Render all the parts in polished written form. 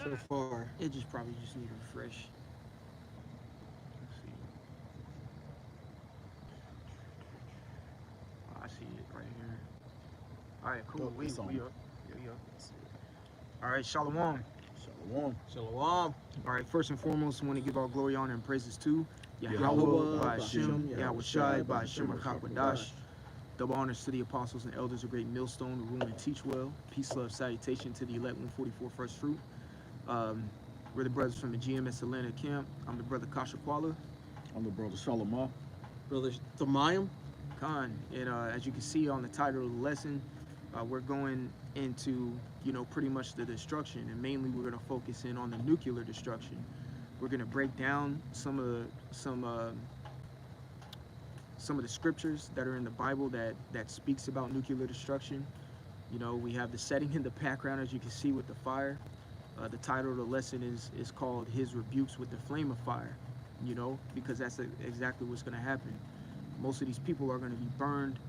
so far? It just probably just need a refresh. Let's see. Oh, I see it right here. All right, cool. Oh, We it's we on. up. Yeah. We up. That's it. All right, Shalom. Shalom. Shalom. All right, first and foremost, I want to give all glory, honor, and praises to Yahweh, Yahweh, by Hashem, Bashem, Yahweh Yahushai, Shai, by Hashem Bashem, Rakakwadash. Rakakwadash. Double honors to the apostles and elders of Great Millstone, who rule and teach well. Peace, love, salutation to the elect 144 First Fruit. We're the brothers from the GMS Atlanta camp. I'm the brother Kasha Kwala I'm the brother Shalom. Brother Tamayim. Khan. And as you can see on the title of the lesson, we're going into, pretty much the destruction. And mainly we're going to focus in on the nuclear destruction. We're going to break down some of the scriptures that are in the Bible that speaks about nuclear destruction. We have the setting in the background, as you can see, with the fire. The title of the lesson is called His Rebukes with the Flame of Fire, because that's exactly what's going to happen. Most of these people are going to be burned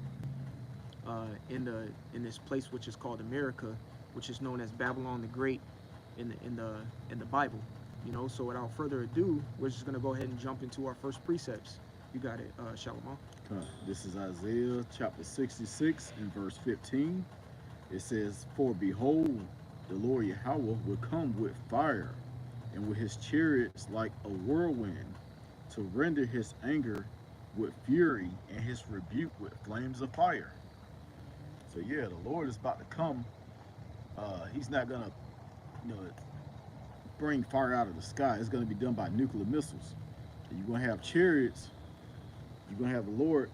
in this place which is called America, which is known as Babylon the Great in the Bible. So without further ado, we're just going to go ahead and jump into our first precepts. You got it, Shalom. This is Isaiah chapter 66 and verse 15. It says, "For behold, the Lord Yahweh will come with fire, and with his chariots like a whirlwind, to render his anger with fury and his rebuke with flames of fire." So yeah, the Lord is about to come. He's not gonna, bring fire out of the sky. It's gonna be done by nuclear missiles. And you're gonna have chariots. You're gonna have the Lord,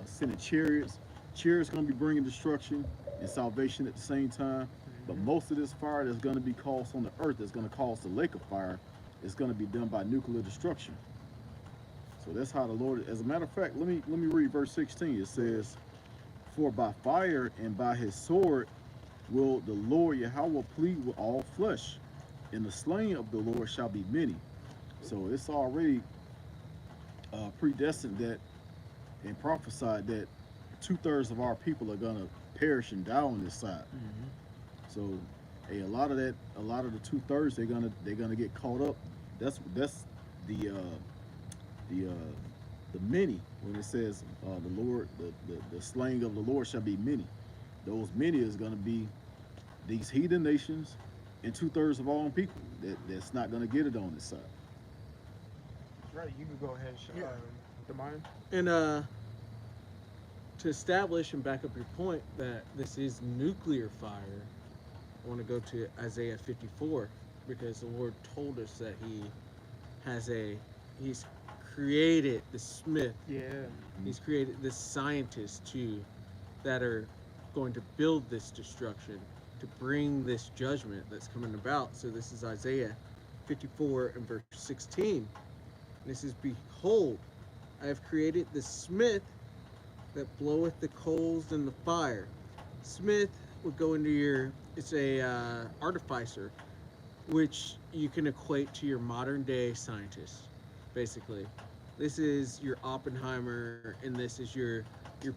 sending chariots. Chariots gonna be bringing destruction and salvation at the same time. But most of this fire that's gonna be caused on the earth, that's gonna cause the lake of fire, is gonna be done by nuclear destruction. So that's how the Lord. As a matter of fact, let me read verse 16. It says, "For by fire and by his sword will the Lord Yahweh plead with all flesh, and the slain of the Lord shall be many." So it's already predestined that and prophesied that 2/3 of our people are gonna perish and die on this side. So, a lot of the 2/3 they're gonna get caught up. That's the many, when it says the Lord, the slaying of the Lord shall be many. Those many is gonna be these heathen nations and 2/3 of all people that's not gonna get it on this side. That's right. You can go ahead, Yeah. Demine. And to establish and back up your point that this is nuclear fire, I want to go to Isaiah 54, because the Lord told us that he's created the smith, Yeah. he's created this scientist too, that are going to build this destruction, to bring this judgment that's coming about. So this is Isaiah 54 and verse 16. This is, "Behold, I have created the smith that bloweth the coals in the fire." Smith would go into it's a artificer, which you can equate to your modern day scientist, basically. This is your Oppenheimer, and this is your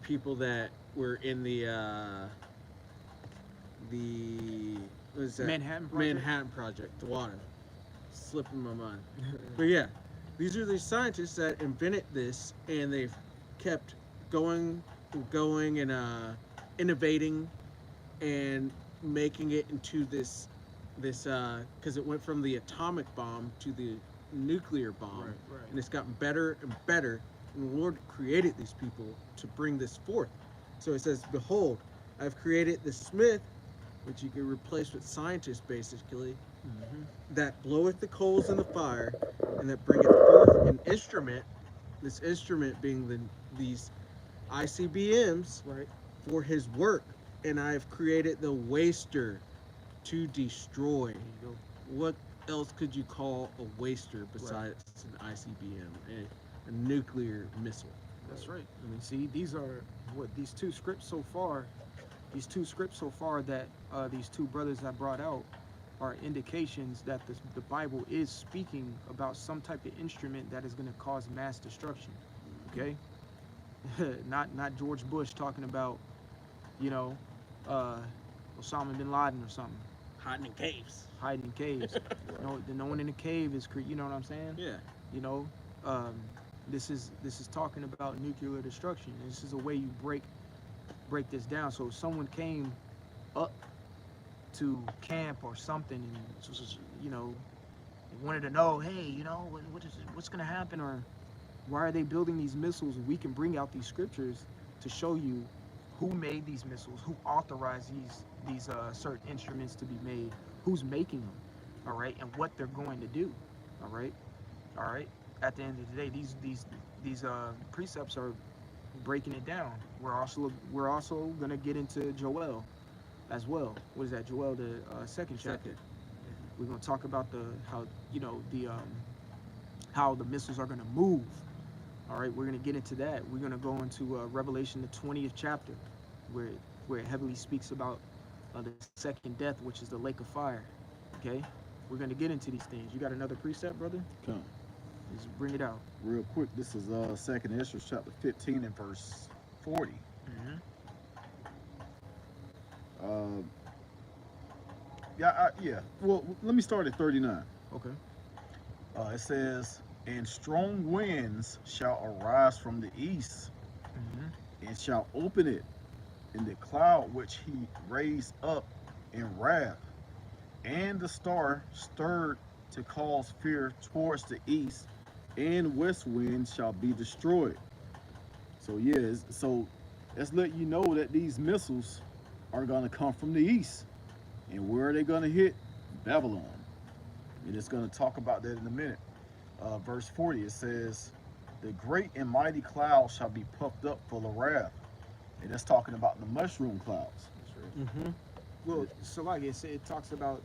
people that were in the what is that? Manhattan Project? Manhattan Project. The water slipping my mind. But yeah, these are the scientists that invented this, and they've kept going and going and innovating and making it into this because it went from the atomic bomb to the nuclear bomb, Right. and it's gotten better and better. And the Lord created these people to bring this forth. So it says, "Behold, I've created the smith," which you can replace with scientist, basically, "that bloweth the coals in the fire, and that bringeth forth an instrument." This instrument being these ICBMs, Right. "for his work. And I have created the waster to destroy." There you go. What else could you call a waster besides an ICBM, a nuclear missile? That's right. I mean, see, these are these two scripts so far. These two scripts so far that these two brothers have brought out are indications that the Bible is speaking about some type of instrument that is going to cause mass destruction. Okay, not George Bush talking about, Osama bin Laden or something. hiding in caves. hiding in caves. No one in the cave is, you know what I'm saying? Yeah. You know, um, this is talking about nuclear destruction. This is a way you break this down. So if someone came up to camp or something, and you know, wanted to know, hey, you know, what's gonna happen, or why are they building these missiles? We can bring out these scriptures to show you who made these missiles, who authorized these certain instruments to be made, who's making them, all right, and what they're going to do, all right. At the end of the day, these precepts are breaking it down. We're also gonna get into Joel as well. What is that? Joel, the second chapter. Second. We're gonna talk about how how the missiles are gonna move. All right, we're gonna get into that. We're gonna go into Revelation, the 20th chapter, where it heavily speaks about the second death, which is the lake of fire. Okay, we're gonna get into these things. You got another precept, brother? Come. Just bring it out. Real quick, this is 2nd Ezra chapter 15 and verse 40. Mm-hmm. Yeah. Well, let me start at 39. Okay. It says, "And strong winds shall arise from the east, Mm-hmm. and shall open it, in the cloud which he raised up in wrath, and the star stirred to cause fear towards the east, and west wind shall be destroyed." So yes, so let's let you know that these missiles are gonna come from the east, and where are they gonna hit? Babylon. And it's gonna talk about that in a minute. Verse 40, it says, "The great and mighty cloud shall be puffed up full of wrath." And that's talking about the mushroom clouds. Mm-hmm. Well, so like it talks about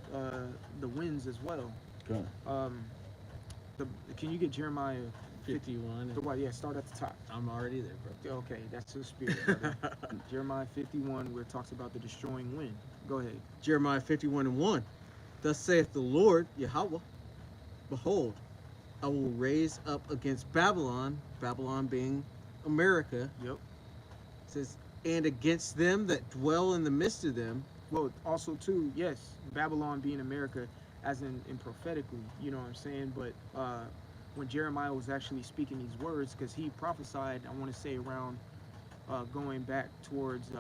the winds as well. Okay. Can you get Jeremiah 51. Yeah, start at the top. I'm already there, bro. Okay, that's the spirit. Brother. Jeremiah 51, where it talks about the destroying wind. Go ahead. Jeremiah 51 and 1. Thus saith the Lord, Yahweh, behold, I will raise up against Babylon, Babylon being America. Yep. It says, and against them that dwell in the midst of them. Well, also too, yes, Babylon being America, as in prophetically, you know what I'm saying? But when Jeremiah was actually speaking these words, because he prophesied, I want to say around going back towards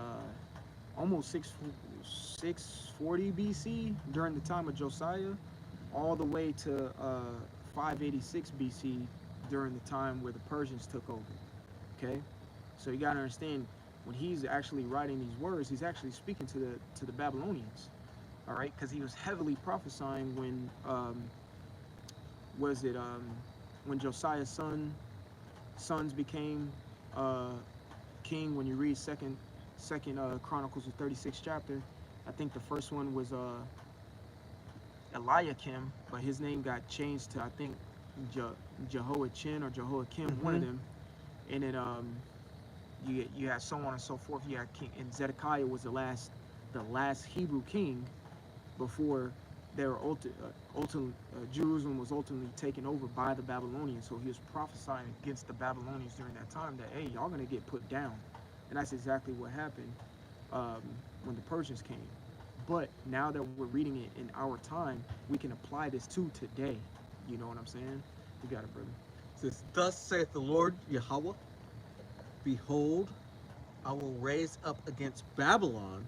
almost 640 BC during the time of Josiah, all the way to 586 BC during the time where the Persians took over. Okay, so you gotta understand, when he's actually writing these words, he's actually speaking to the Babylonians. All right, because he was heavily prophesying when when Josiah's sons became king. When you read second Chronicles, the 36th chapter, I think the first one was Eliakim, but his name got changed to, I think, Jehoiachin or Jehoiakim, one of them. And then you had so on and so forth. You had King, and Zedekiah was the last Hebrew king before they were Jerusalem was ultimately taken over by the Babylonians. So he was prophesying against the Babylonians during that time that, hey, y'all gonna get put down, and that's exactly what happened when the Persians came. But now that we're reading it in our time, we can apply this to today. You know what I'm saying? You got it, brother. It says, thus saith the Lord, Yahweh, behold, I will raise up against Babylon,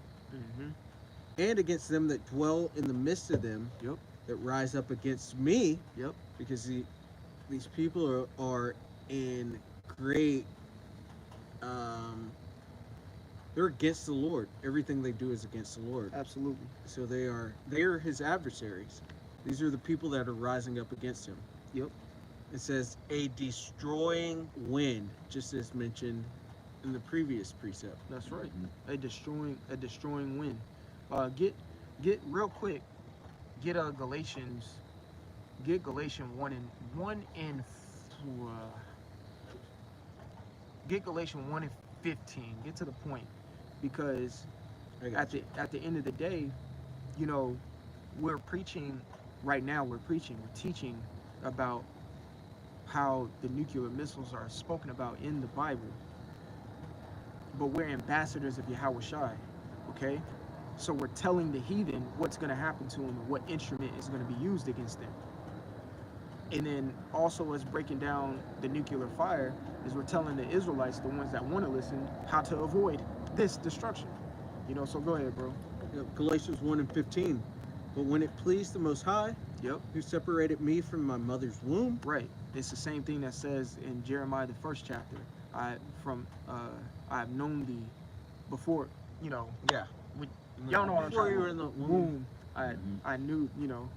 and against them that dwell in the midst of them, Yep. that rise up against me. Yep. Because these people are in great, they're against the Lord. Everything they do is against the Lord. Absolutely. So they are his adversaries. These are the people that are rising up against him. Yep. It says a destroying wind, just as mentioned in the previous precept. That's right. A destroying wind. Get real quick. Get Galatians 1 and get Galatians 1 and 15. Get to the point, because at the end of the day, you know, we're preaching right now. We're teaching about how the nuclear missiles are spoken about in the Bible, but we're ambassadors of Yahweh Shai. Okay, So we're telling the heathen what's going to happen to them and what instrument is going to be used against them. And then also us breaking down the nuclear fire is we're telling the Israelites, the ones that want to listen, how to avoid this destruction. You know, so go ahead, bro. Galatians 1 and 15. But when it pleased the Most High, Yep. who separated me from my mother's womb, Right. It's the same thing that says in Jeremiah, the 1st chapter. I have known thee before, you know, yeah, y'all know what I'm before talking you were about. in the womb, womb. Mhm. I knew, you know,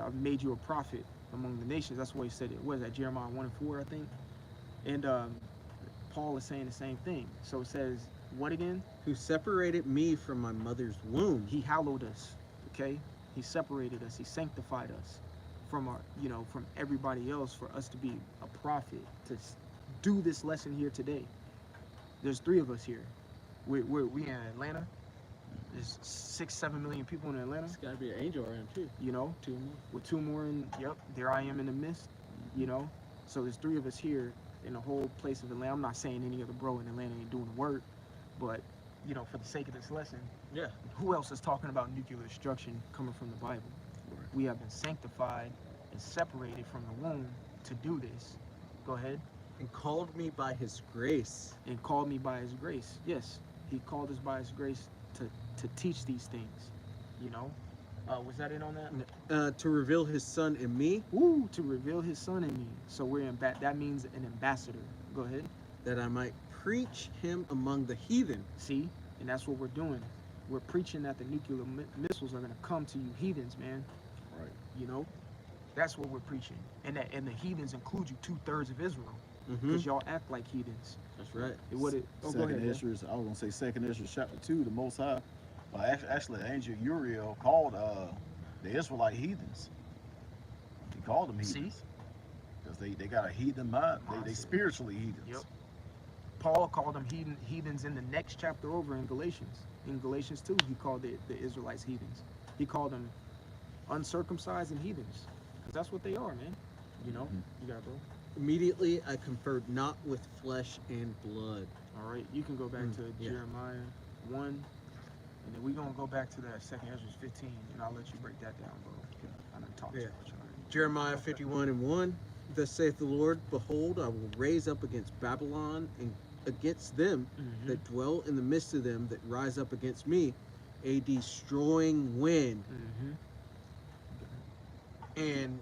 I made you a prophet among the nations. That's what he said. It was at Jeremiah 1 and 4, I think. And Paul is saying the same thing. So it says, what again? who separated me from my mother's womb. He hallowed us. Okay, he separated us. He sanctified us from our, you know, from everybody else for us to be a prophet to do this lesson here today. There's 3 of us here. We in Atlanta. There's 6-7 million people in Atlanta. It's got to be an angel around too. You know, 2 more. with 2 more in. Yep, there I am in the midst. You know, so there's 3 of us here in the whole place of Atlanta. I'm not saying any other bro in Atlanta ain't doing the work, but you know, for the sake of this lesson, Yeah. who else is talking about nuclear destruction coming from the Bible? Right. We have been sanctified and separated from the womb to do this. Go ahead. And called me by his grace. And called me by his grace. Yes, he called us by his grace to teach these things. You know, was that it on that? To reveal his son in me, Woo, to reveal his son in me. So we're in that means an ambassador. Go ahead. that I might preach him among the heathen. See, and that's what we're doing. We're preaching that the nuclear missiles are gonna come to you heathens, man. Right. You know, that's what we're preaching, and the heathens include you 2/3 of Israel, Mm-hmm. because y'all act like heathens. That's right. It would it? Oh, go Second ahead. bro. Ezra, I was gonna say Second Ezra chapter 2, the Most High. Actually, Angel Uriel called the Israelite heathens. He called them See? heathens because they got a heathen mind. They Mindset. spiritually heathens. Yep. Paul called them heathens in the next chapter over in Galatians. In Galatians 2, he called the Israelites heathens. He called them uncircumcised and heathens, because that's what they are, man. You know. Mhm. You got it, bro. Immediately I conferred not with flesh and blood. All right, you can go back to yeah. Jeremiah 1, and then we're going to go back to that 2nd Ezra 15, and I'll let you break that down, bro. I done talked too Yeah. much already. Jeremiah 51 and 1. Thus saith the Lord, behold, I will raise up against Babylon and against them Mhm. that dwell in the midst of them that rise up against me, a destroying wind. Mhm. And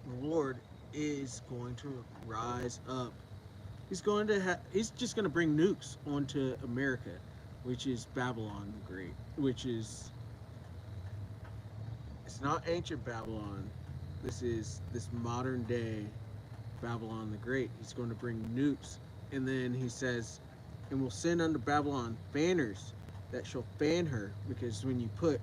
the Lord is going to rise up. He's going to he's just going to bring nukes onto America, which is Babylon the Great, which is, it's not ancient Babylon. This is this modern day Babylon the Great. He's going to bring nukes, and then he says, and will send unto Babylon fanners that shall fan her, because when you put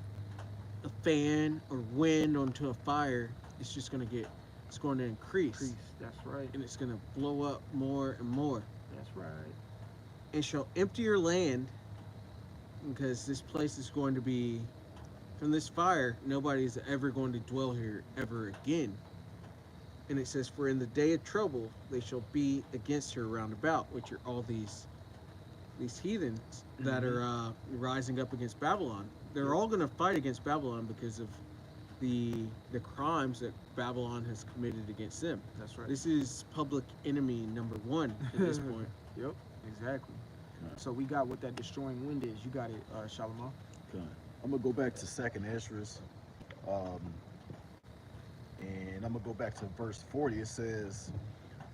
a fan or wind onto a fire, it's just going to get, it's going to increase, Priest, that's right. and it's going to blow up more and more. That's right. And shall empty your land, because this place is going to be, from this fire, nobody is ever going to dwell here ever again. And it says, for in the day of trouble they shall be against her round about, which are all these heathens that are rising up against Babylon. They're all going to fight against Babylon because of the crimes that Babylon has committed against them. That's right. This is public enemy number 1 at this point. Yep, exactly. Okay. So we got what that destroying wind is. You got it, Shalom. Okay. I'm gonna go back to Second Ezra, and I'm gonna go back to verse 40. It says,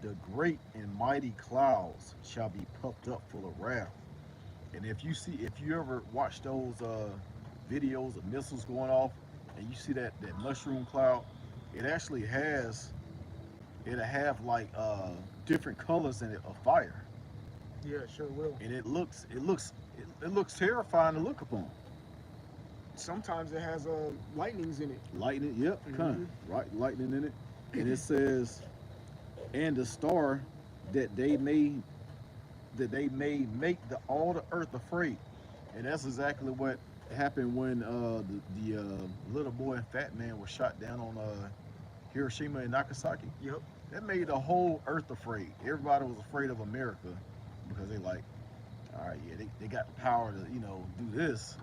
"The great and mighty clouds shall be puffed up full of wrath." And if you ever watch those videos of missiles going off, and you see that mushroom cloud, it'll have like different colors in it of fire, Yeah, sure will. and it looks terrifying to look upon. Sometimes it has lightnings in it. Lightning, yep, kind right, lightning in it, and it says, "And the star that they may make all the earth afraid," and that's exactly what happened when the little boy and fat man was shot down on Hiroshima and Nagasaki. Yep. That made the whole earth afraid. Everybody was afraid of America because they like, all right, yeah, they got the power to do this.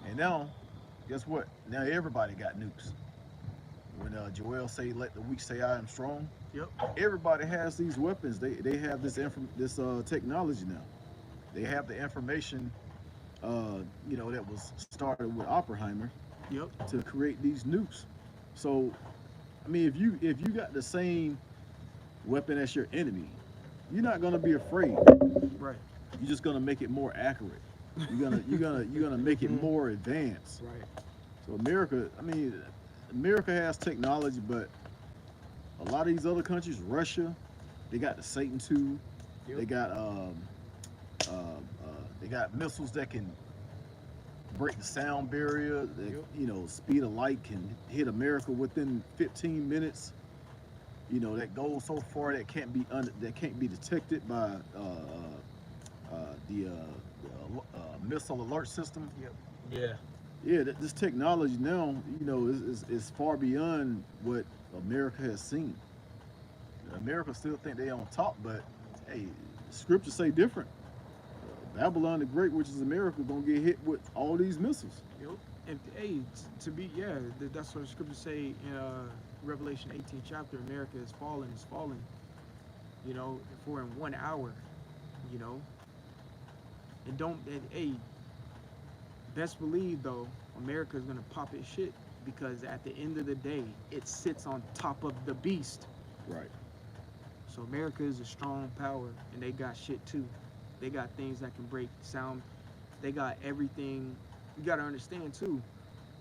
And now, guess what? Now everybody got nukes. When Joel say, "Let the weak say I am strong," Yep. everybody has these weapons. They have this technology now. They have the information, that was started with Oppenheimer Yep. to create these nukes. So, I mean, if you got the same weapon as your enemy, you're not gonna be afraid. Right. You're just gonna make it more accurate. You're gonna make it more advanced. Right. So America has technology, but a lot of these other countries, Russia, they got the Satan II. Yep. They got uh, uh, they got missiles that can break the sound barrier. That, Yep. speed of light can hit America within 15 minutes. That goes so far that can't be detected by the missile alert system. Yep. Yeah. Yeah, this technology now, is far beyond what America has seen. America still think they on top, but hey, scriptures say different. Babylon the Great, which is America, gonna get hit with all these missiles. Yep. And to be that's what the scriptures say in Revelation 18 chapter. America is fallen, for in 1 hour, you know. And best believe though, America is gonna pop its shit because at the end of the day, it sits on top of the beast. Right. So America is a strong power, and they got shit too. They got things that can break sound. They got everything. You gotta understand too.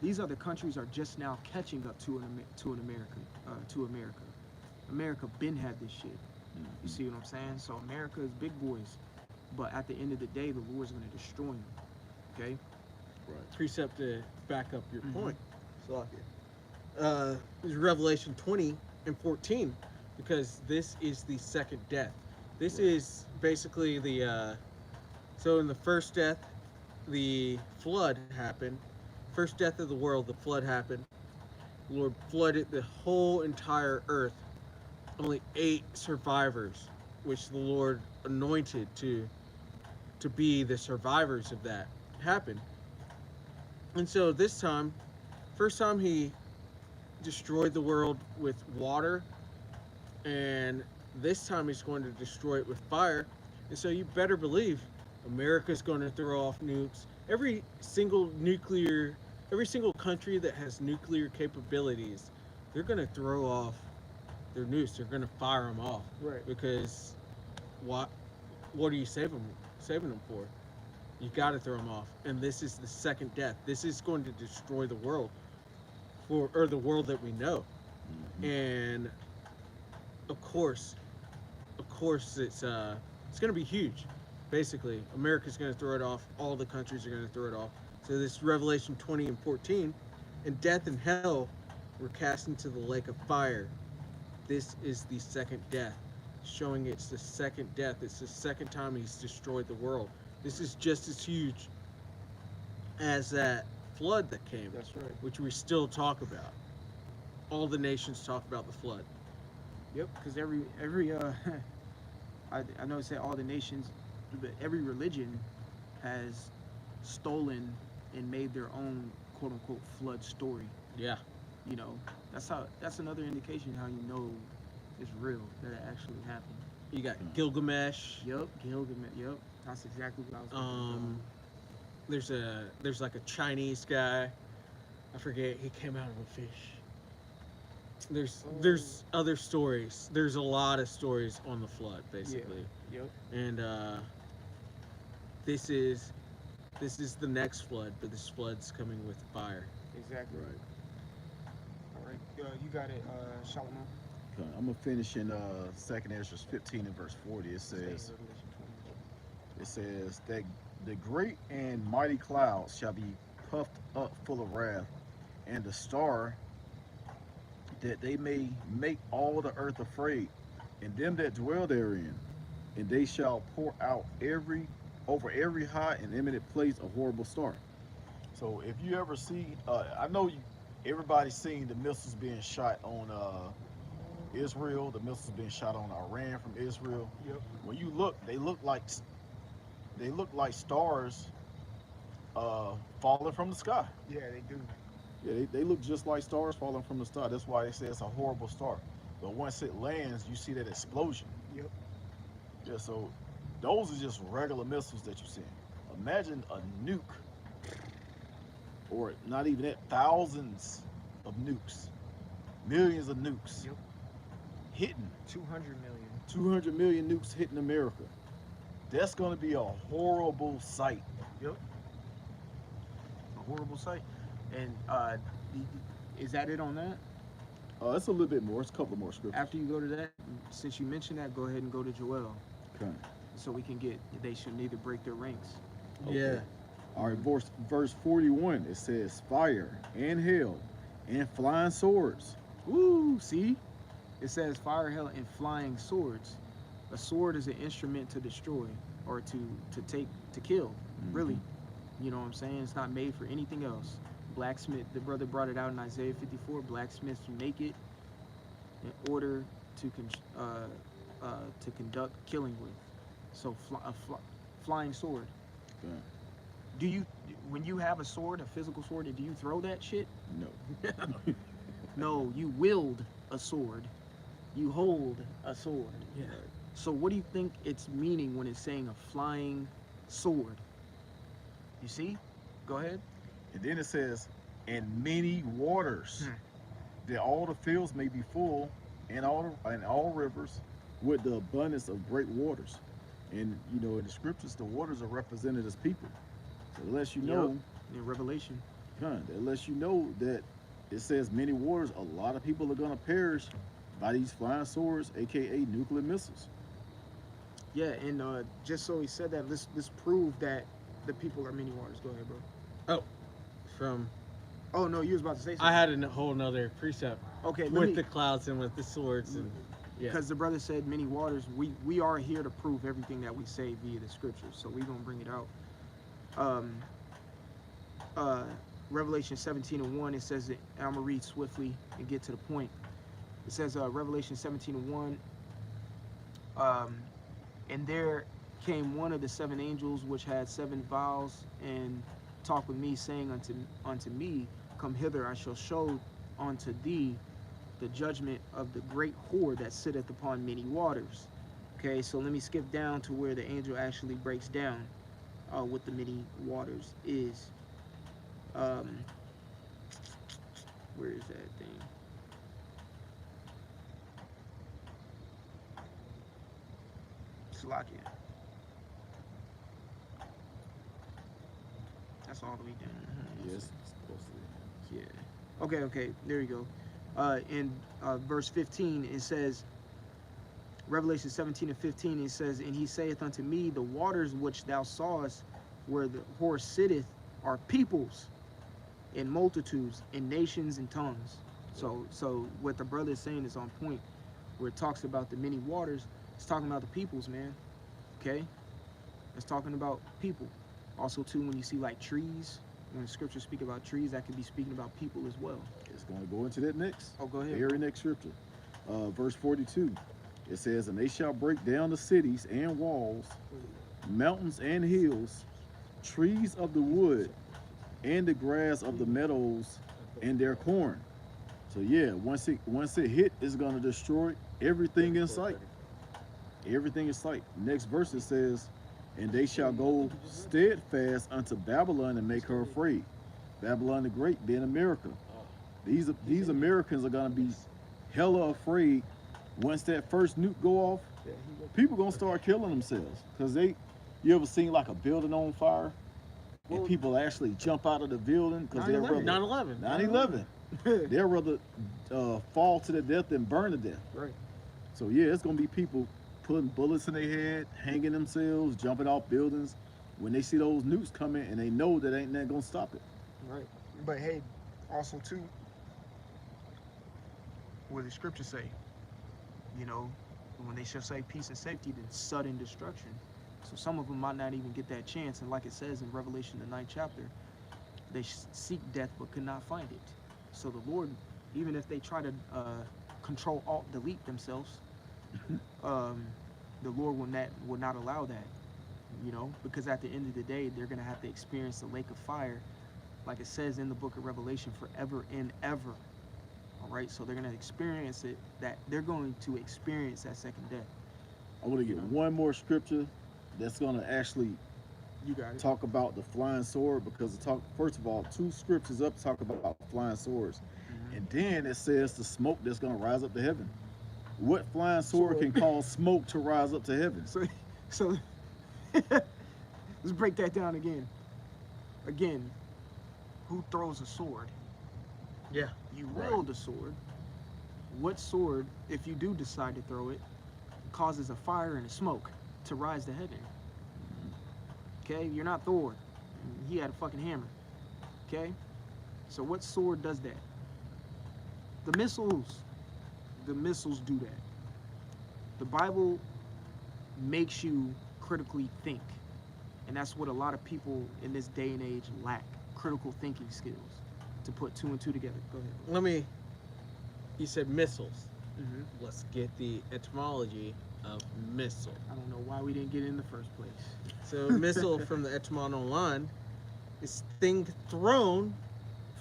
These other countries are just now catching up to America. America been had this shit. You see what I'm saying? So America is big boys, but at the end of the day, the Lord's gonna destroy them. Okay. Right. Precept to back up your Mhm. point. Salakia. Is Revelation 20 and 14, because this is the second death. This Right. is basically so in the first death, the flood happened. First death of the world, the flood happened. The Lord flooded the whole entire earth. Only 8 survivors, which the Lord anointed to be the survivors of that, happened. And so this time, first time he destroyed the world with water, and this time he's going to destroy it with fire. And so you better believe America's going to throw off nukes. Every single country that has nuclear capabilities, they're going to throw off their nukes. They're going to fire them off. Right. Because what are you saving them for? You got to throw them off. And this is the second death. This is going to destroy the world, or the world that we know. And of course it's going to be huge. Basically, America's going to throw it off. All the countries are going to throw it off. So this Revelation 20 and 14, and death and hell were cast into the lake of fire. This is the second death, showing it's the second death. It's the second time he's destroyed the world. This is just as huge as that flood that came, That's right. which we still talk about. All the nations talk about the flood. Yep. Because every I know it said all the nations, but every religion has stolen and made their own quote unquote flood story. Yeah. That's another indication how you know it's real, that it actually happened. You got Gilgamesh. Yep, Gilgamesh. Yep, that's exactly what I was thinking There's like a Chinese guy. I forget. He came out of a fish. There's other stories. There's a lot of stories on the flood, basically. Yep. And this is the next flood, but this flood's coming with fire. Exactly. Right. All right. You got it, Shalom. Okay, I'm gonna finish in 2nd Ezra 15 and verse 40. It says that the great and mighty clouds shall be puffed up full of wrath, and the star, that they may make all the earth afraid, and them that dwell therein, and they shall pour out over every high and eminent place a horrible star. So if you ever see, I know everybody's seen the missiles being shot on Israel, the missiles being shot on Iran from Israel. Yep. When you look, they look like stars falling from the sky. Yeah, they do. Yeah, they look just like stars falling from the sky. That's why they say it's a horrible star. But once it lands, you see that explosion. Yep. Yeah, so those are just regular missiles that you see. Imagine a nuke, or not even that, thousands of nukes, millions of nukes Yep. hitting 200 million. 200 million nukes hitting America. That's going to be a horrible sight. Yep. A horrible sight. And is that it on that? It's a little bit more. It's a couple more scriptures. After you go to that, since you mentioned that, go ahead and go to Joel, Okay. so we can get. They should neither break their ranks. Okay. Yeah. All right, verse 41, it says, fire and hail and flying swords. Woo! See, it says fire, hell, and flying swords. A sword is an instrument to destroy or to kill. Really, you know what I'm saying? It's not made for anything else. Blacksmith, the brother brought it out in Isaiah 54. Blacksmiths make it in order to conduct killing with. So flying sword. Okay. Do you, when you have a sword, a physical sword, do you throw that shit? No. No, you wield a sword. You hold a sword. Yeah. So what do you think it's meaning when it's saying a flying sword? You see? Go ahead. And then it says, and many waters, that all the fields may be full, and all rivers with the abundance of great waters. And you know, in the scriptures, the waters are represented as people. So it lets you know, In Revelation. it lets you know that it says many waters. A lot of people are gonna perish by these flying swords, aka nuclear missiles. Yeah, and just so he said that, let's prove that the people are many waters. Go ahead, bro. From Oh no, you was about to say something. I had a whole nother precept Okay, with the clouds and with the swords and yeah. because the brother said many waters. We are here to prove everything that we say via the scriptures, so we gonna bring it out. Revelation 17:1, it says that, I'm gonna read swiftly and get to the point. It says Revelation 17:1, and there came one of the seven angels which had seven vials, and talked with me, saying unto me, come hither, I shall show unto thee the judgment of the great whore that sitteth upon many waters. Okay, so let me skip down to where the angel actually breaks down what the many waters is. Where is that thing? Slovakia. That's all the way down. Yes, it's supposed to be. Yeah. Okay, there you go. In verse 15, it says, Revelation 17:15, it says, and he saith unto me, the waters which thou sawest where the whore sitteth are peoples and multitudes and nations and tongues. So what the brother is saying is on point. Where it talks about the many waters, it's talking about the peoples, man. Okay? It's talking about people. Also, too, when you see like trees, when the scriptures speak about trees, that could be speaking about people as well. It's going to go into that next. Oh, go The ahead. very next scripture. Verse 42. It says, and they shall break down the cities and walls, mountains and hills, trees of the wood, and the grass of the meadows, and their corn. So yeah, once it hit, it's gonna destroy everything in sight. Everything in sight. Next verse it says, and they shall go steadfast unto Babylon and make her afraid. Babylon the Great being America. These Americans are gonna be hella afraid once that first nuke go off. People gonna start killing themselves because you ever seen like a building on fire and people actually jump out of the building because they're rather 9/11. 9/11. They'd rather fall to their death than burn to death. Right. So yeah, it's gonna be people putting bullets in their head, hanging themselves, jumping off buildings when they see those nukes coming and they know that ain't nothing gonna stop it. Right. But hey, also too, what the scriptures say, you know, when they shall say peace and safety, then sudden destruction. So some of them might not even get that chance. And like it says in Revelation, the 9th chapter, they seek death but could not find it. So the Lord, even if they try to control, alt, delete themselves, the Lord will not allow that. you know, because at the end of the day, they're going to have to experience the lake of fire, like it says in the book of Revelation, forever and ever. All right, so they're going to experience it, that they're going to experience that second death. I want to get one more scripture that's going to actually You got it. talk about the flying sword, because it talk, first of all, 2 scriptures up talk about flying swords, Mhm. and then it says the smoke that's going to rise up to heaven. What flying sword can cause smoke to rise up to heaven? So let's break that down again. Again, who throws a sword? Yeah. You Right. wield a sword. What sword, if you do decide to throw it, causes a fire and a smoke to rise to heaven? Okay, you're not Thor. He had a fucking hammer. Okay, so what sword does that? The missiles. The missiles do that. The Bible makes you critically think, and that's what a lot of people in this day and age lack: critical thinking skills to put 2 and 2 together. Go ahead. You said missiles. Mm-hmm. Let's get the etymology of missile. I don't know why we didn't get it in the first place. So missile from the etymon online is thing thrown.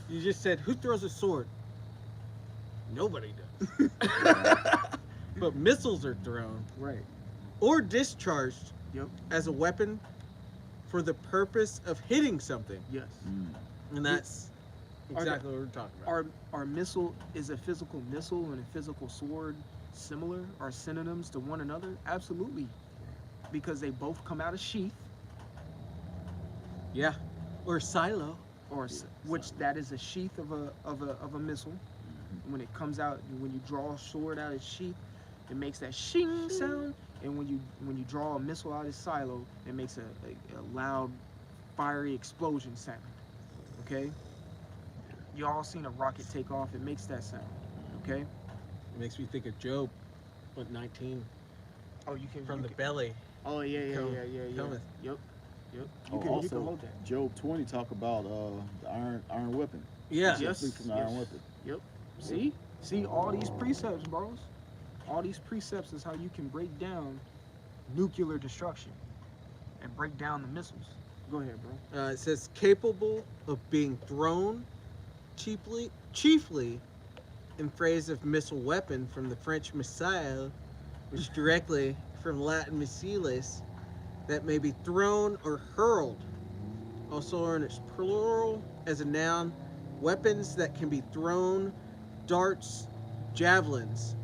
You just said, who throws a sword? Nobody does. But missiles are thrown Right. or discharged Yep. as a weapon for the purpose of hitting something. Yes. Mm. And that's exactly what we're talking about. Are missile, is a physical missile and a physical sword similar? Are synonyms to one another? Absolutely. Because they both come out of sheath, Yeah. Or silo. or which that is a sheath of a missile. When it comes out, when you draw a sword out of its sheath, it makes that shing sound. And when you draw a missile out of its silo, it makes a loud, fiery explosion sound. Okay. You all seen a rocket take off? It makes that sound. Okay. It makes me think of Job, what, 19, Oh, you can from you the can- belly. Oh yeah. Cometh. Yep. Oh, You can also, hold that. Job 20 talk about the iron weapon. Yeah. Yes. Flee from the iron weapon. See all these precepts, bros. All these precepts is how you can break down nuclear destruction and break down the missiles. Go ahead, bro. It says capable of being thrown, chiefly in phrase of missile weapon from the French missile, which directly from Latin missiles, that may be thrown or hurled. Also in its plural as a noun, weapons that can be thrown, darts, javelins.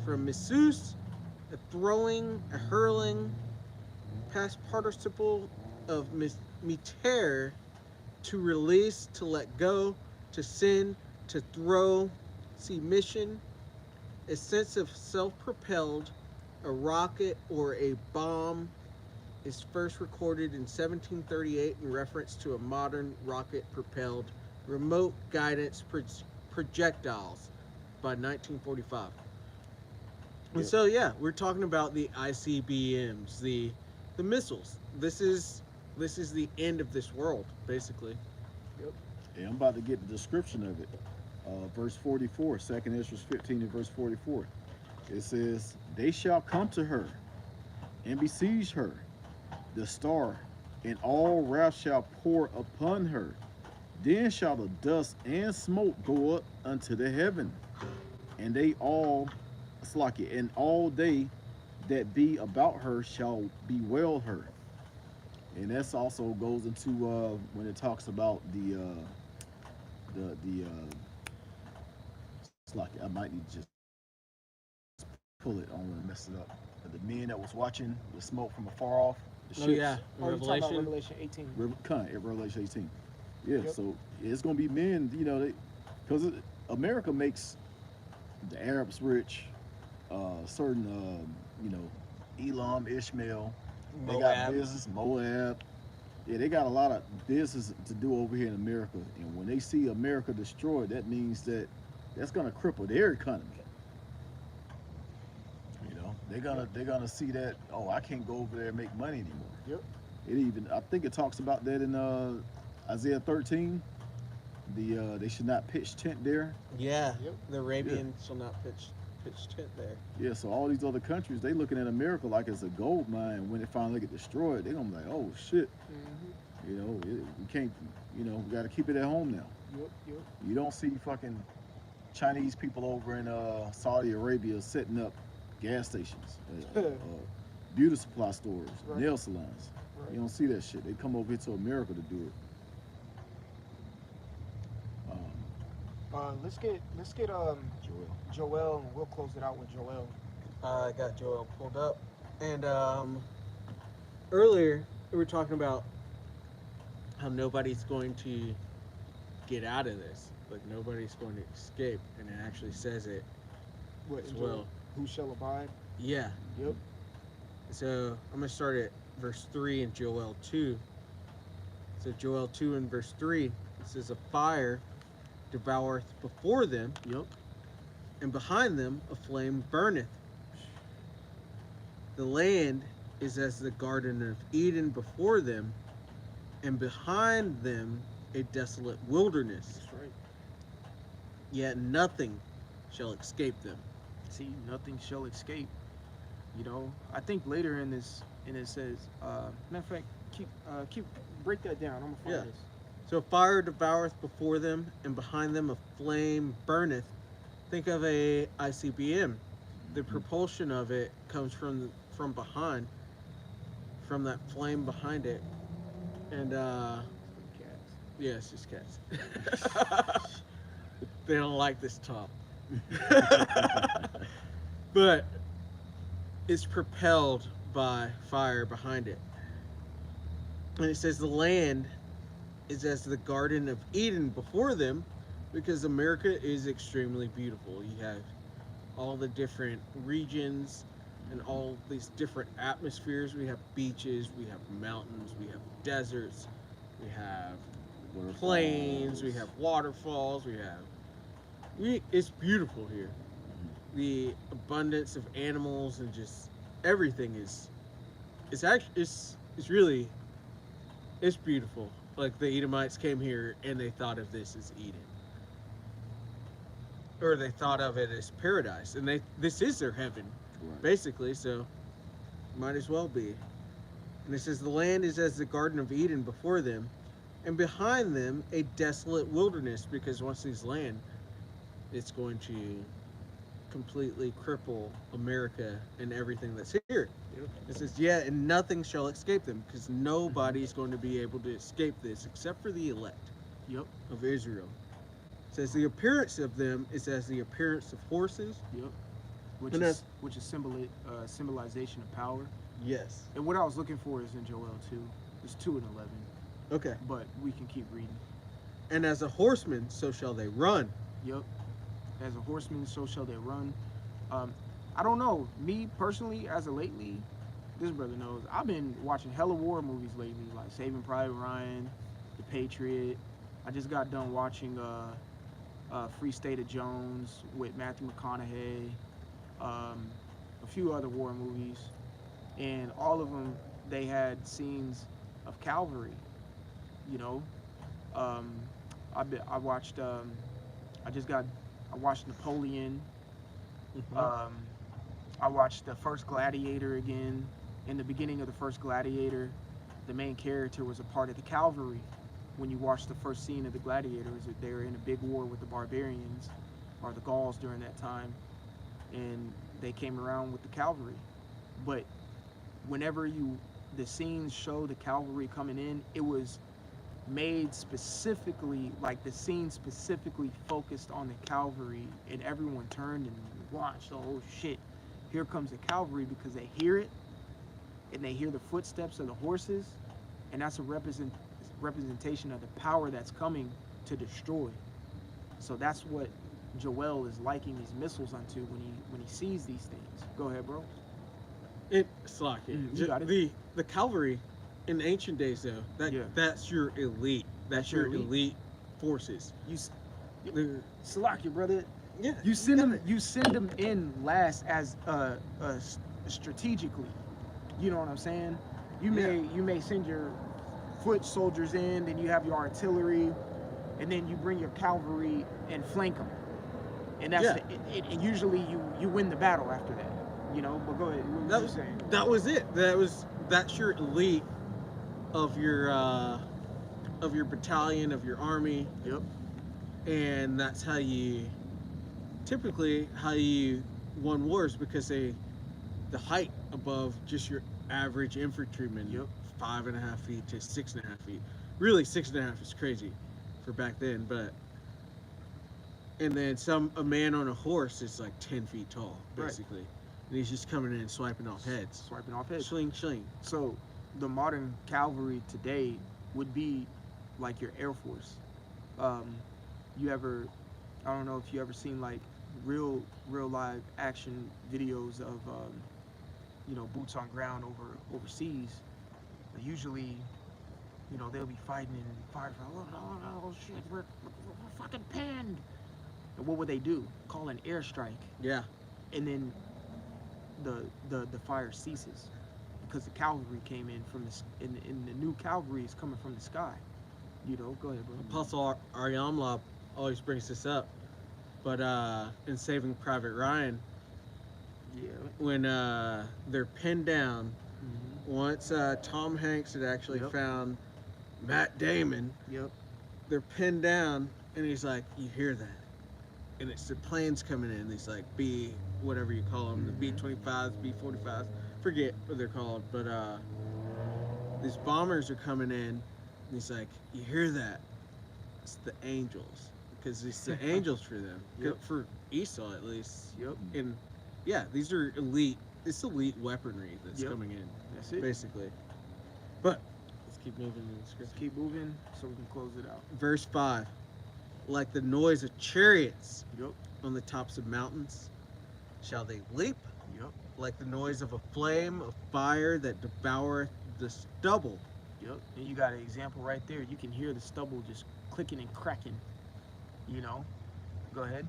From missus, a throwing, a hurling, past participle of meter, to release, to let go, to send, to throw. See mission, a sense of self-propelled, a rocket or a bomb is first recorded in 1738 in reference to a modern rocket-propelled remote guidance projectiles by 1945. And Yep. so yeah, we're talking about the ICBMs, the missiles. This is the end of this world, basically. Yeah, I'm about to get the description of it. Verse 44, 2nd Ezra 15 and verse 44. It says, they shall come to her and besiege her, the star, and all wrath shall pour upon her. Then shall the dust and smoke go up unto the heaven, and they all, and all they that be about her shall bewail her. And that's also goes into when it talks about the I might need to just pull it. I don't want to mess it up. But the men that was watching the smoke from afar off, the ships. Oh yeah, Oh, you're talking about Revelation. Revelation 18. Revelation 18. Yeah, Yep. so it's gonna be men, you know, because America makes the Arabs rich, certain, you know, Elam, Ishmael, they got Moab. business, Moab. Yeah, they got a lot of business to do over here in America, and when they see America destroyed, that means that that's gonna cripple their economy. You know, they're gonna see that. Oh, I can't go over there and make money anymore. Yep. It even, I think it talks about that in Isaiah 13. They should not pitch tent there. Yeah, Yep. the Arabian shall not pitch pitch tent there. Yeah, so all these other countries, they looking at America like it's a gold mine. When it finally get destroyed, they gonna be like, oh shit, you know, we can't, you know, we got to keep it at home now. Yep. You don't see fucking Chinese people over in Saudi Arabia setting up gas stations, beauty supply stores, Right. nail salons. You don't see that shit. They come over here to America to do it. Let's get Joel, and we'll close it out with Joel. I got Joel pulled up, and earlier we were talking about how nobody's going to get out of this, like nobody's going to escape, and it actually says it What as in well. Joel? Who shall abide? Yeah. Yep. So I'm gonna start at verse 3 in Joel 2. So Joel 2 and verse 3, it says, "A fire devoureth before them, Yep. and behind them a flame burneth. The land is as the Garden of Eden before them, and behind them a desolate wilderness. That's right. Yet nothing shall escape them." See, nothing shall escape. You know, I think later in this, and it says, matter of fact, keep break that down. I'm gonna find Yeah. this. So fire devoureth before them, and behind them a flame burneth. Think of a ICBM. The propulsion of it comes from behind, from that flame behind it, and Cats. yeah, it's just cats. They don't like this top. But it's propelled by fire behind it. And it says the land is as the Garden of Eden before them, because America is extremely beautiful. You have all the different regions and all these different atmospheres. We have beaches, we have mountains, we have deserts, we have plains, we have waterfalls, it's beautiful here. The abundance of animals and just everything is beautiful. Like the Edomites came here and they thought of this as Eden, or they thought of it as paradise, and this is their heaven, Right. basically. So might as well be. And it says the land is as the Garden of Eden before them, and behind them a desolate wilderness, because once these land, it's going to completely cripple America and everything that's here. Yep. It says, yeah, and nothing shall escape them, because nobody's going to be able to escape this except for the elect Yep. of Israel. It says the appearance of them is as the appearance of horses. Yep. And that's- Which is symbolization of power. Yes. And what I was looking for is in Joel 2. It's 2 and 11. Okay. But we can keep reading. And as a horseman, so shall they run. Yep. As a horseman, so shall they run. I don't know. Me personally, as of lately, this brother knows, I've been watching hella war movies lately, like Saving Private Ryan, The Patriot. I just got done watching Free State of Jones with Matthew McConaughey. A few other war movies. And all of them, they had scenes of Calvary. You know, I watched. I watched Napoleon. I watched the first Gladiator again. In the beginning of the first Gladiator, the main character was a part of the cavalry. When you watch the first scene of the Gladiators, they were in a big war with the barbarians, or the Gauls during that time, and they came around with the cavalry. But whenever the scenes show the cavalry coming in, it was made specifically, like the scene specifically focused on the cavalry, and everyone turned and watched, oh shit, here comes the cavalry, because they hear it, and they hear the footsteps of the horses, and that's a representation of the power that's coming to destroy. So that's what Joel is liking these missiles onto when he sees these things. Go ahead, bro. It's like You got it. The cavalry in ancient days, though, that's your elite. That's your elite forces. Slack your brother. Yeah. You send them in last as strategically. You know what I'm saying? You may send your foot soldiers in, then you have your artillery, and then you bring your cavalry and flank them. and that's Yeah. and usually you win the battle after that. You know, but go ahead. What That was you was saying? that was it. That's your elite of your battalion, of your army, Yep. and that's how you typically how you won wars, because the height above just your average infantryman, Yep. 5.5 feet to 6.5 feet. Really, 6.5 is crazy for back then, but and then a man on a horse is like 10 feet tall, Right. basically, and he's just coming in and swiping off heads, Swiping off heads. shling shling. So the modern cavalry today would be like your Air Force. You ever, I don't know if you ever seen like real live action videos of boots on ground overseas. Usually, they'll be fighting in firefight. Oh shit, we're fucking pinned. And what would they do? Call an airstrike, Yeah, and then the fire ceases because the cavalry came in from and the new cavalry is coming from the sky. Go ahead, bro. Apostle Aryamla always brings this up, but in Saving Private Ryan, Yeah. when they're pinned down, once Tom Hanks had actually Yep. found Matt Damon, Yep. they're pinned down, and he's like, "You hear that?" And it's the planes coming in. These like B, whatever you call them, the B-25s, B-45s, forget what they're called, but these bombers are coming in. And he's like, "You hear that? It's the angels, because it's the angels for them, Yep. for Esau at least." Yep. And yeah, these are elite. It's elite weaponry that's Yep. coming in, That's it. basically. But let's keep moving in the Let's script. keep moving so we can close it out. Verse 5, like the noise of chariots Yep. on the tops of mountains shall they leap, Yep. like the noise of a flame of fire that devoureth the stubble. Yep. And you got an example right there. You can hear the stubble just clicking and cracking. Go ahead.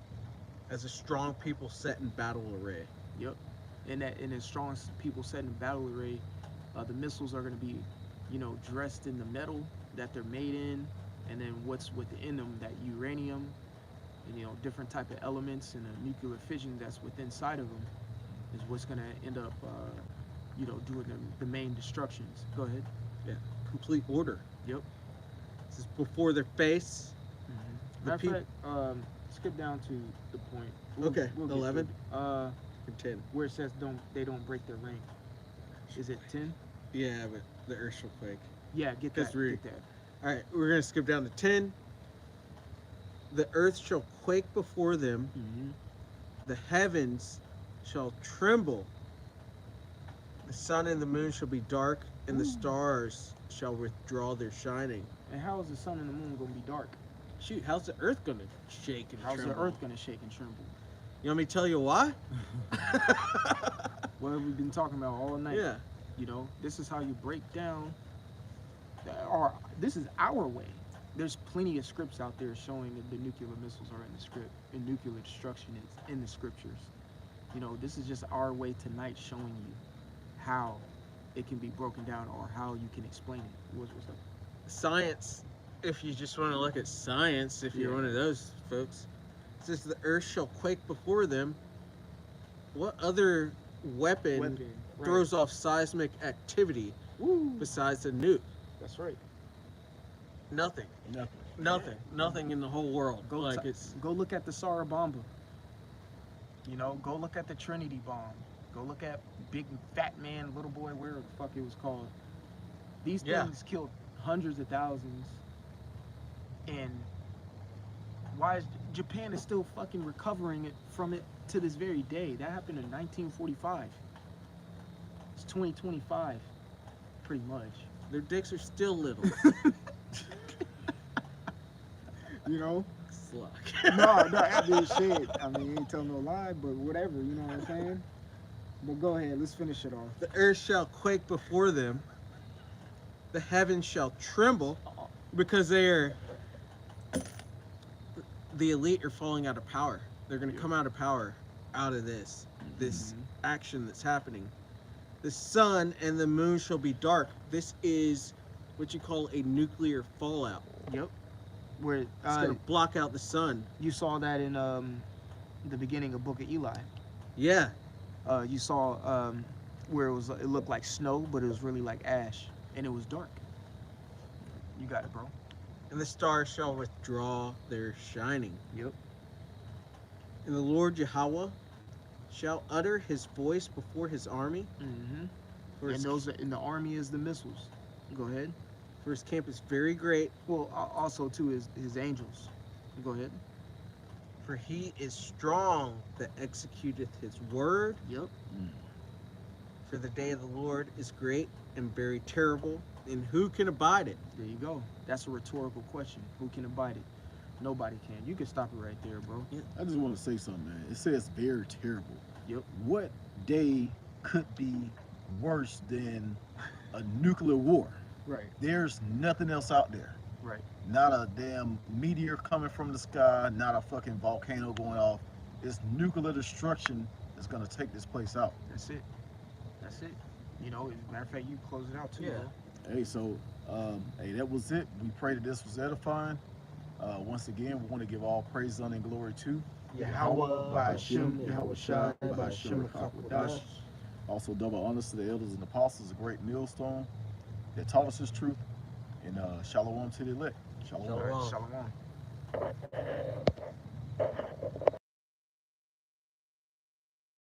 As a strong people set in battle array. Yep. And as strong as people set in battle array, the missiles are going to be, dressed in the metal that they're made in, and then what's within them, that uranium, and different type of elements and the nuclear fission that's within inside of them, is what's going to end up, doing the main destructions. Go ahead. Complete order. Yep. This is before their face. The Matter of fact, skip down to the point. Okay, get to 11? it. Or 10. Where it says they don't break their rank. Is it 10? Yeah, but the earth shall quake. Yeah, get That's that. rude. Get that. All right, we're going to skip down to 10. The earth shall quake before them. The heavens shall tremble. The sun and the moon shall be dark, and the stars shall withdraw their shining. And how is the sun and the moon gonna be dark? Shoot, how's the earth going to shake and How's tremble? the earth gonna shake and tremble? You want me to tell you why? What have we been talking about all night? Yeah. This is how you break down. This is our way. There's plenty of scripts out there showing that the nuclear missiles are in the script, and nuclear destruction is in the scriptures. This is just our way tonight, showing you how it can be broken down or how you can explain it. What's up? Science, if you just want to look at science, if you're Yeah. one of those folks, it says the earth shall quake before them. What other weapon Right. throws off seismic activity Woo. besides a nuke? That's right. Nothing. Nothing. Nothing in the whole world. Go Like t- it's Go look at the Sarabomba. Go look at the Trinity bomb. Go look at Big Fat Man, Little Boy, whatever the fuck it was called. These Yeah. things killed hundreds of thousands. And why is Japan is still fucking recovering from it to this very day? That happened in 1945. It's 2025, pretty much. their dicks are still little. Sluck. No, I mean shit. I mean, you ain't tell no lie, but whatever, you know what I'm saying? But go ahead, let's finish it off. The earth shall quake before them. The heavens shall tremble, because the elite are falling out of power. They're going to come out of power out of this action that's happening. The sun and the moon shall be dark. This is what you call a nuclear fallout. Yep. Where It's going to block out the sun. you saw that in the beginning of Book of Eli. Yeah. You saw where it looked like snow, but it was really like ash, and it was dark. You got it, bro. And the stars shall withdraw their shining. Yep. And the Lord Yahweh shall utter his voice before his army. Mm-hmm. For And his, those in the army is the missiles. Go ahead. for his camp is very great, Well, also too his angels. Go ahead. for he is strong that executeth his word. Yep. For the day of the Lord is great and very terrible, and who can abide it? There you go. That's a rhetorical question. Who can abide it? Nobody can. You can stop it right there, bro. I just want to say something, man. It says very terrible. Yep. What day could be worse than a nuclear war? Right. There's nothing else out there. Right. Not a damn meteor coming from the sky, not a fucking volcano going off. It's nuclear destruction that's gonna take this place out. That's it. That's it. You know, as a matter of fact, you close it out too. Yeah. Bro. Hey, so hey, that was it. We pray that this was edifying. Once again, we want to give all praise, honor, and glory to Yahweh, Ba'ashem, Yahweh Shai, Ba'ashem Rakakwadash. Also, double honors to the elders and apostles, a great millstone that taught us this truth. And shalom to the elect. Shalom. Shalom. All right, shalom.